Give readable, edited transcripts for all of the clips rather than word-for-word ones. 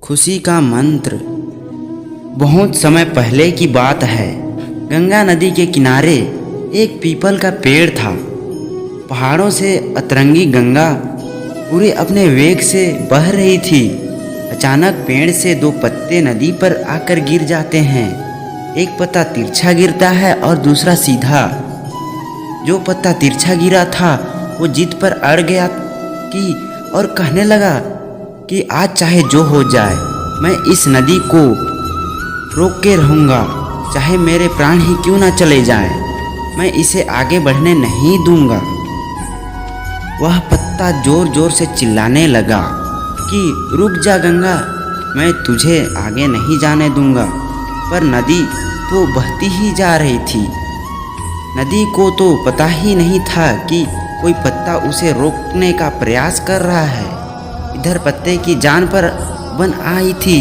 खुशी का मंत्र। बहुत समय पहले की बात है। गंगा नदी के किनारे एक पीपल का पेड़ था। पहाड़ों से अतरंगी गंगा पूरे अपने वेग से बह रही थी। अचानक पेड़ से दो पत्ते नदी पर आकर गिर जाते हैं। एक पत्ता तिरछा गिरता है और दूसरा सीधा। जो पत्ता तिरछा गिरा था वो जिद पर अड़ गया कि और कहने लगा कि आज चाहे जो हो जाए मैं इस नदी को रोक के रहूँगा, चाहे मेरे प्राण ही क्यों ना चले जाएं, मैं इसे आगे बढ़ने नहीं दूंगा। वह पत्ता जोर जोर से चिल्लाने लगा कि रुक जा गंगा, मैं तुझे आगे नहीं जाने दूंगा। पर नदी तो बहती ही जा रही थी। नदी को तो पता ही नहीं था कि कोई पत्ता उसे रोकने का प्रयास कर रहा है। इधर पत्ते की जान पर बन आई थी।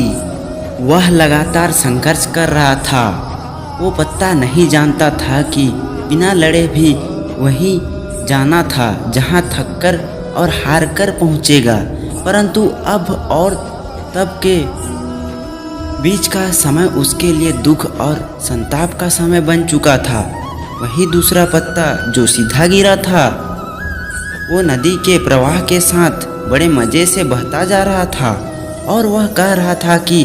वह लगातार संघर्ष कर रहा था। वो पत्ता नहीं जानता था कि बिना लड़े भी वहीं जाना था जहां थककर और हार कर पहुँचेगा। परंतु अब और तब के बीच का समय उसके लिए दुख और संताप का समय बन चुका था। वही दूसरा पत्ता जो सीधा गिरा था वो नदी के प्रवाह के साथ बड़े मज़े से बहता जा रहा था और वह कह रहा था कि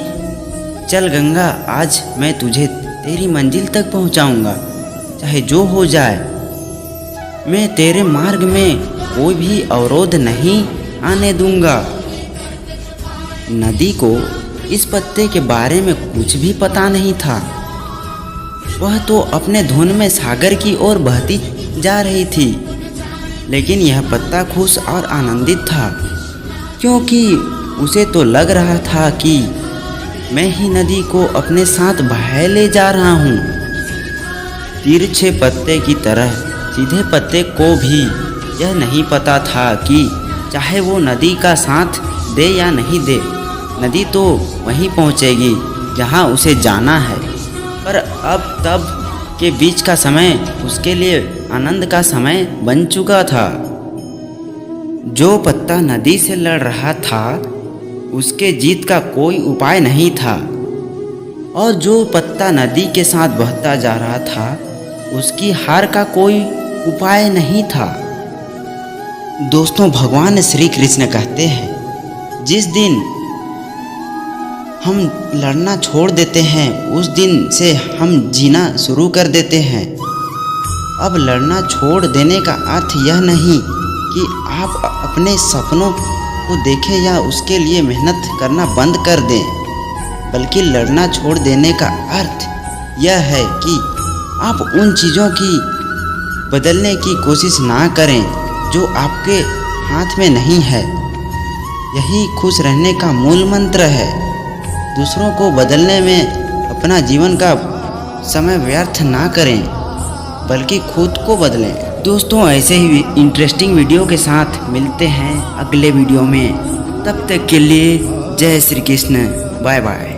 चल गंगा, आज मैं तुझे तेरी मंजिल तक पहुंचाऊंगा, चाहे जो हो जाए। मैं तेरे मार्ग में कोई भी अवरोध नहीं आने दूंगा। नदी को इस पत्ते के बारे में कुछ भी पता नहीं था। वह तो अपने धुन में सागर की ओर बहती जा रही थी। लेकिन यह पत्ता खुश और आनंदित था, क्योंकि उसे तो लग रहा था कि मैं ही नदी को अपने साथ बहाए ले जा रहा हूँ। तिरछे पत्ते की तरह सीधे पत्ते को भी यह नहीं पता था कि चाहे वो नदी का साथ दे या नहीं दे, नदी तो वहीं पहुँचेगी जहाँ उसे जाना है। पर अब तब के बीच का समय उसके लिए आनंद का समय बन चुका था। जो पत्ता नदी से लड़ रहा था उसके जीत का कोई उपाय नहीं था, और जो पत्ता नदी के साथ बहता जा रहा था उसकी हार का कोई उपाय नहीं था। दोस्तों, भगवान श्री कृष्ण कहते हैं जिस दिन हम लड़ना छोड़ देते हैं उस दिन से हम जीना शुरू कर देते हैं। अब लड़ना छोड़ देने का अर्थ यह नहीं कि आप अपने सपनों को देखें या उसके लिए मेहनत करना बंद कर दें, बल्कि लड़ना छोड़ देने का अर्थ यह है कि आप उन चीज़ों की बदलने की कोशिश ना करें जो आपके हाथ में नहीं है। यही खुश रहने का मूल मंत्र है। दूसरों को बदलने में अपना जीवन का समय व्यर्थ ना करें, बल्कि खुद को बदलें। दोस्तों, ऐसे ही इंटरेस्टिंग वीडियो के साथ मिलते हैं अगले वीडियो में। तब तक के लिए जय श्री कृष्ण, बाय बाय।